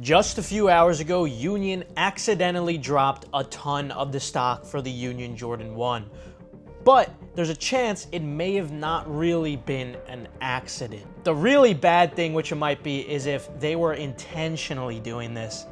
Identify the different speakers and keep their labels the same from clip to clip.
Speaker 1: Just a few hours ago, Union accidentally dropped a ton of the stock for the Union Jordan 1. But there's a chance it may have not really been an accident. The really bad thing, which it might be, is if they were intentionally doing this.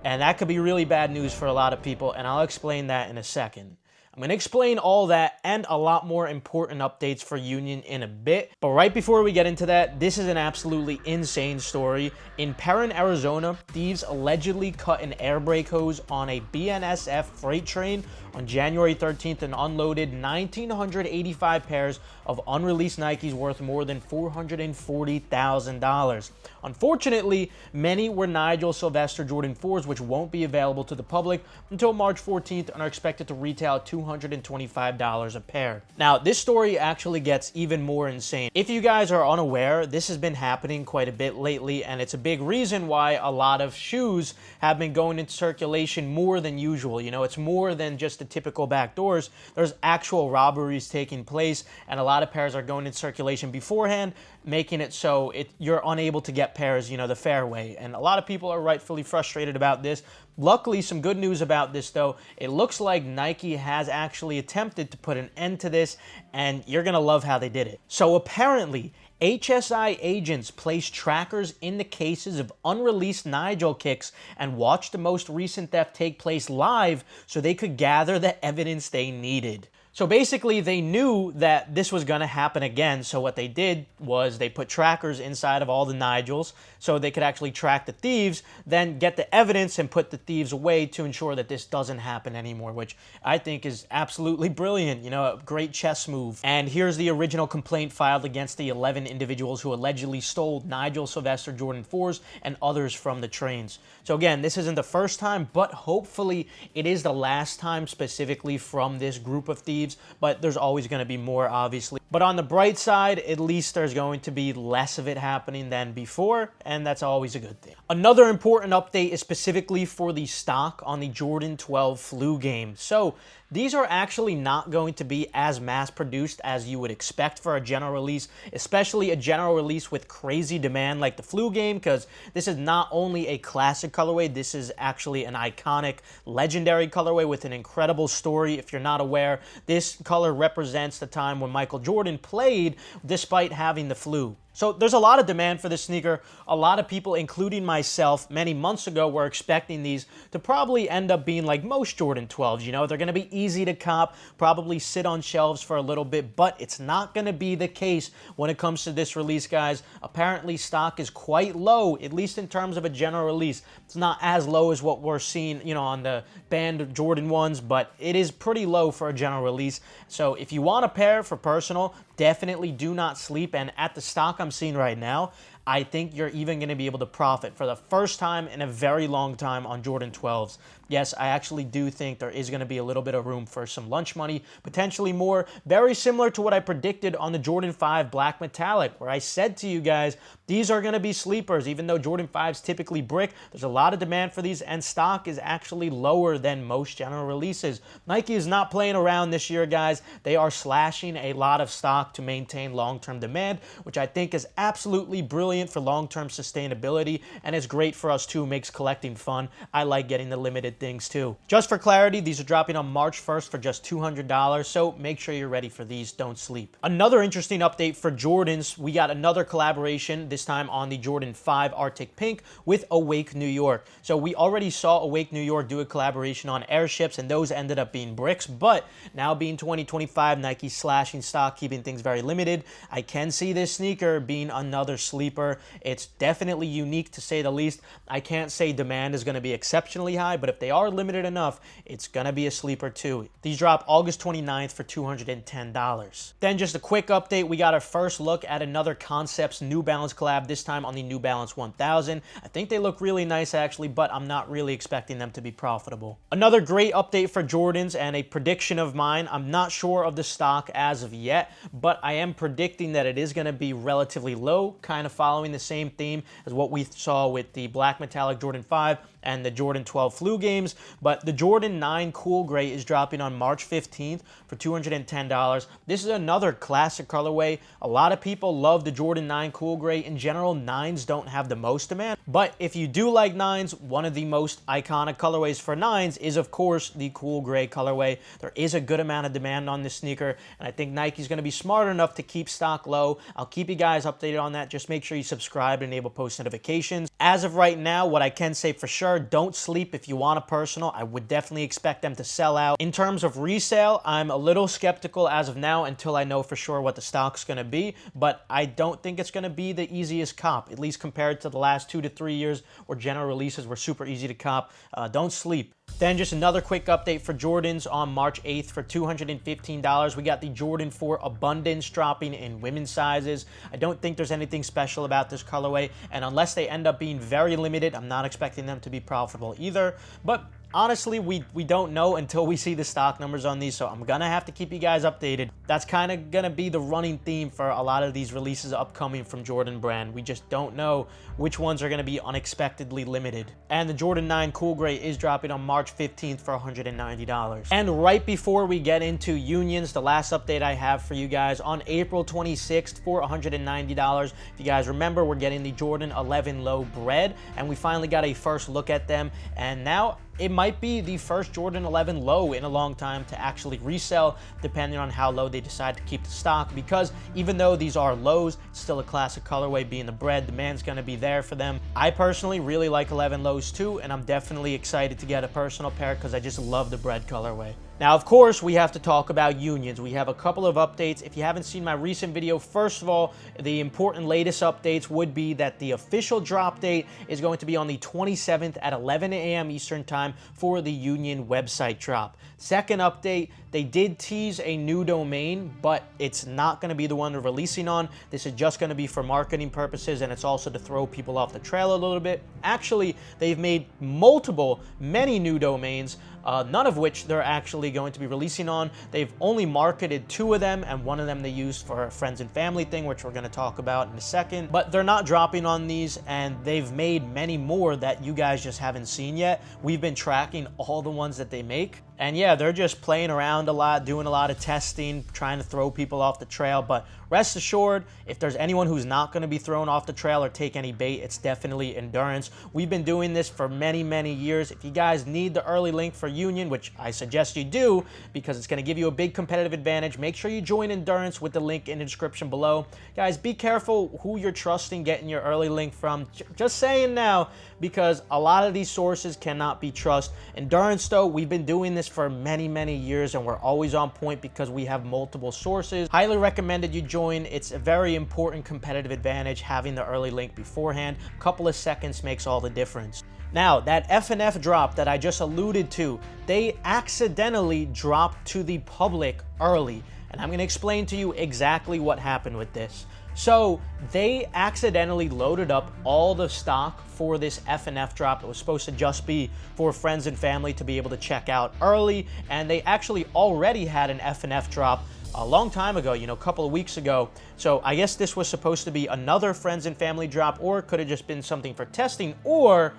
Speaker 1: And that could be really bad news for a lot of people, and I'll explain that in a second. I'm going to explain all that and a lot more important updates for Union in a bit. But right before we get into that, this is an absolutely insane story. In Perrin, Arizona, thieves allegedly cut an air brake hose on a BNSF freight train on January 13th and unloaded 1,985 pairs of unreleased Nikes worth more than $440,000. Unfortunately, many were Nigel Sylvester Jordan 4s, which won't be available to the public until March 14th and are expected to retail at $225 a pair. Now, this story actually gets even more insane. If you guys are unaware, this has been happening quite a bit lately, and it's a big reason why a lot of shoes have been going into circulation more than usual. You know, it's more than just the typical back doors. There's actual robberies taking place, and a lot of pairs are going into circulation beforehand, making it so you're unable to get pairs, you know, the fair way. And a lot of people are rightfully frustrated about this. Luckily, some good news about this, though. It looks like Nike has actually attempted to put an end to this, and you're going to love how they did it. So apparently, HSI agents placed trackers in the cases of unreleased Nigel kicks and watched the most recent theft take place live so they could gather the evidence they needed. So basically, they knew that this was going to happen again, so what they did was they put trackers inside of all the Nigels so they could actually track the thieves, then get the evidence and put the thieves away to ensure that this doesn't happen anymore, which I think is absolutely brilliant, you know, a great chess move. And here's the original complaint filed against the 11 individuals who allegedly stole Nigel Sylvester Jordan 4s and others from the trains. So again, this isn't the first time, but hopefully it is the last time specifically from this group of thieves. But there's always going to be more, obviously. But on the bright side, at least there's going to be less of it happening than before, and that's always a good thing. Another important update is specifically for the stock on the Jordan 12 flu game. So these are actually not going to be as mass-produced as you would expect for a general release, especially a general release with crazy demand like the flu game, because this is not only a classic colorway, this is actually an iconic, legendary colorway with an incredible story. If you're not aware, this color represents the time when Michael Jordan played despite having the flu. So there's a lot of demand for this sneaker. A lot of people, including myself, many months ago were expecting these to probably end up being like most Jordan 12s. You know, they're going to be easy to cop, probably sit on shelves for a little bit, but it's not going to be the case when it comes to this release, guys. Apparently, stock is quite low, at least in terms of a general release. It's not as low as what we're seeing, you know, on the banned Jordan 1s, but it is pretty low for a general release. So if you want a pair for personal, definitely do not sleep. And at the stock I'm seeing right now, I think you're even going to be able to profit for the first time in a very long time on Jordan 12s. Yes, I actually do think there is going to be a little bit of room for some lunch money, potentially more. Very similar to what I predicted on the Jordan 5 Black Metallic, where I said to you guys, these are going to be sleepers. Even though Jordan 5s typically brick, there's a lot of demand for these, and stock is actually lower than most general releases. Nike is not playing around this year, guys. They are slashing a lot of stock to maintain long-term demand, which I think is absolutely brilliant for long-term sustainability, and it's great for us too. Makes collecting fun. I like getting the limited things too. Just for clarity, these are dropping on March 1st for just $200, so make sure you're ready for these. Don't sleep. Another interesting update for Jordans, we got another collaboration, this time on the Jordan 5 Arctic Pink with Awake New York. So we already saw Awake New York do a collaboration on airships, and those ended up being bricks, but now being 2025, Nike slashing stock, keeping things very limited. I can see this sneaker being another sleeper. It's definitely unique to say the least. I can't say demand is going to be exceptionally high, but if they are limited enough, it's going to be a sleeper too. These drop August 29th for $210. Then just a quick update, we got our first look at another Concepts New Balance collab, this time on the New Balance 1000. I think they look really nice actually, but I'm not really expecting them to be profitable. Another great update for Jordans and a prediction of mine. I'm not sure of the stock as of yet, but I am predicting that it is going to be relatively low, kind of following the same theme as what we saw with the Black Metallic Jordan 5 and the Jordan 12 flu game. names, but the Jordan 9 Cool Gray is dropping on March 15th for $210. This is another classic colorway. A lot of people love the Jordan 9 Cool Gray. In general, 9s don't have the most demand, but if you do like 9s, one of the most iconic colorways for 9s is, of course, the Cool Gray colorway. There is a good amount of demand on this sneaker, and I think Nike's going to be smart enough to keep stock low. I'll keep you guys updated on that. Just make sure you subscribe and enable post notifications. As of right now, what I can say for sure, don't sleep if you want a personal. I would definitely expect them to sell out. In terms of resale, I'm a little skeptical as of now until I know for sure what the stock's going to be, but I don't think it's going to be the easiest cop, at least compared to the last 2 to 3 years where general releases were super easy to cop. Don't sleep. Then just another quick update for Jordans on March 8th for $215. We got the Jordan 4 Abundance dropping in women's sizes. I don't think there's anything special about this colorway, and unless they end up being very limited, I'm not expecting them to be profitable either. But honestly, we don't know until we see the stock numbers on these, so I'm gonna have to keep you guys updated. That's kind of gonna be the running theme for a lot of these releases upcoming from Jordan brand. We just don't know which ones are gonna be unexpectedly limited. And the Jordan 9 Cool Gray is dropping on March 15th for $190. And right before we get into unions, the last update I have for you guys, on April 26th for $190. If you guys remember, we're getting the Jordan 11 Low Bread, and we finally got a first look at them, and now it might be the first Jordan 11 Low in a long time to actually resell, depending on how low they decide to keep the stock, because even though these are lows, it's still a classic colorway being the bread. Demand's going to be there for them. I personally really like 11 Lows too, and I'm definitely excited to get a personal pair because I just love the bread colorway. Now, of course, we have to talk about unions. We have a couple of updates. If you haven't seen my recent video, first of all, the important latest updates would be that the official drop date is going to be on the 27th at 11 a.m. Eastern Time for the union website drop. Second update, they did tease a new domain, but it's not going to be the one they're releasing on. This is just going to be for marketing purposes, and it's also to throw people off the trail a little bit. Actually, they've made many new domains, none of which they're actually going to be releasing on. They've only marketed 2 of them, and one of them they used for a friends and family thing, which we're going to talk about in a second. But they're not dropping on these, and they've made many more that you guys just haven't seen yet. We've been tracking all the ones that they make. And yeah, they're just playing around a lot, doing a lot of testing, trying to throw people off the trail. But rest assured, if there's anyone who's not going to be thrown off the trail or take any bait, it's definitely Endurance. We've been doing this for many, many years. If you guys need the early link for Union, which I suggest you do because it's going to give you a big competitive advantage, make sure you join Endurance with the link in the description below. Guys, be careful who you're trusting getting your early link from. Just saying now, because a lot of these sources cannot be trusted. Endurance, though, we've been doing this for many, many years, and we're always on point because we have multiple sources. Highly recommended you join. It's a very important competitive advantage having the early link beforehand. A couple of seconds makes all the difference. Now, that FNF drop that I just alluded to, they accidentally dropped to the public early, and I'm going to explain to you exactly what happened with this. So they accidentally loaded up all the stock for this FNF drop. It was supposed to just be for friends and family to be able to check out early, and they actually already had an FNF drop a long time ago, a couple of weeks ago. So I guess this was supposed to be another friends and family drop, or it could have just been something for testing, or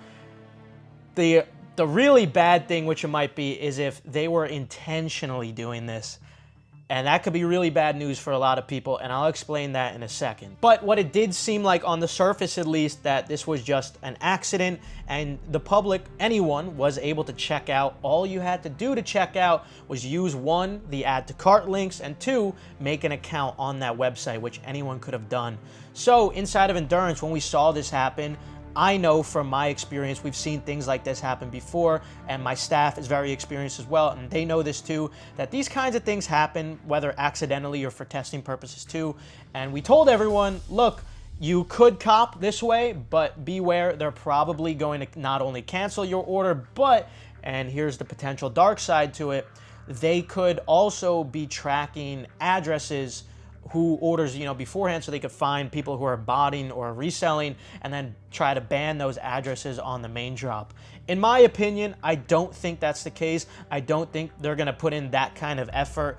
Speaker 1: the really bad thing, which it might be, is if they were intentionally doing this. And that could be really bad news for a lot of people, and I'll explain that in a second. But what it did seem like, on the surface at least, that this was just an accident, and the public, anyone, was able to check out. All you had to do to check out was use 1, the add to cart links, and 2, make an account on that website, which anyone could have done. So inside of Endurance, when we saw this happen, I know from my experience, we've seen things like this happen before, and my staff is very experienced as well, and they know this too, that these kinds of things happen, whether accidentally or for testing purposes too. And we told everyone, look, you could cop this way, but beware, they're probably going to not only cancel your order, but, and here's the potential dark side to it, they could also be tracking addresses who orders, beforehand, so they could find people who are botting or reselling and then try to ban those addresses on the main drop. In my opinion, I don't think that's the case. I don't think they're gonna put in that kind of effort.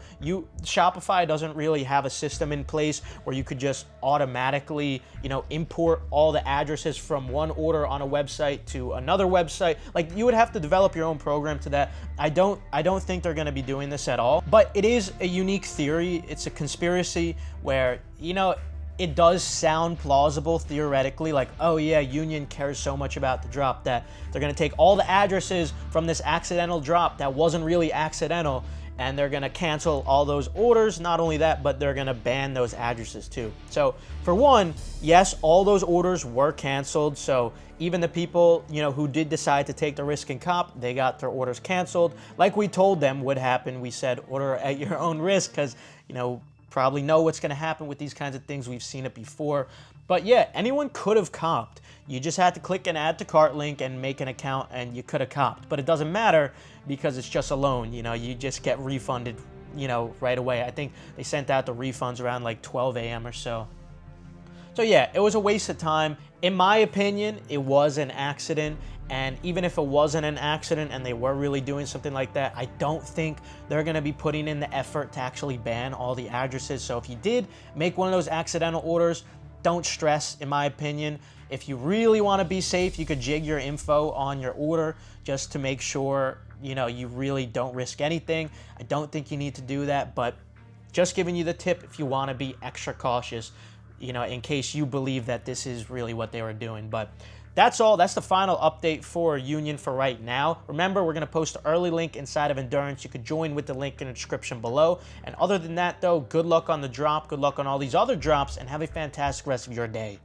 Speaker 1: Shopify doesn't really have a system in place where you could just automatically, import all the addresses from one order on a website to another website. Like, you would have to develop your own program to that. I don't think they're gonna be doing this at all. But it is a unique theory. It's a conspiracy where, it does sound plausible theoretically, like, oh yeah, Union cares so much about the drop that they're gonna take all the addresses from this accidental drop that wasn't really accidental, and they're gonna cancel all those orders. Not only that, but they're gonna ban those addresses too. So for one, yes, all those orders were canceled. So even the people, who did decide to take the risk and cop, they got their orders canceled. Like we told them would happen. We said order at your own risk because, probably know what's going to happen with these kinds of things. We've seen it before. But yeah, anyone could have comped. You just had to click an add to cart link and make an account and you could have comped. But it doesn't matter because it's just a loan. You just get refunded, right away. I think they sent out the refunds around like 12 a.m. or so. So yeah, it was a waste of time. In my opinion, it was an accident. And even if it wasn't an accident and they were really doing something like that, I don't think they're going to be putting in the effort to actually ban all the addresses. So if you did make one of those accidental orders, don't stress, in my opinion. If you really want to be safe, you could jig your info on your order just to make sure, you really don't risk anything. I don't think you need to do that, but just giving you the tip if you want to be extra cautious, in case you believe that this is really what they were doing. But that's all. That's the final update for Union for right now. Remember, we're going to post an early link inside of Endurance. You could join with the link in the description below. And other than that, though, good luck on the drop. Good luck on all these other drops, and have a fantastic rest of your day.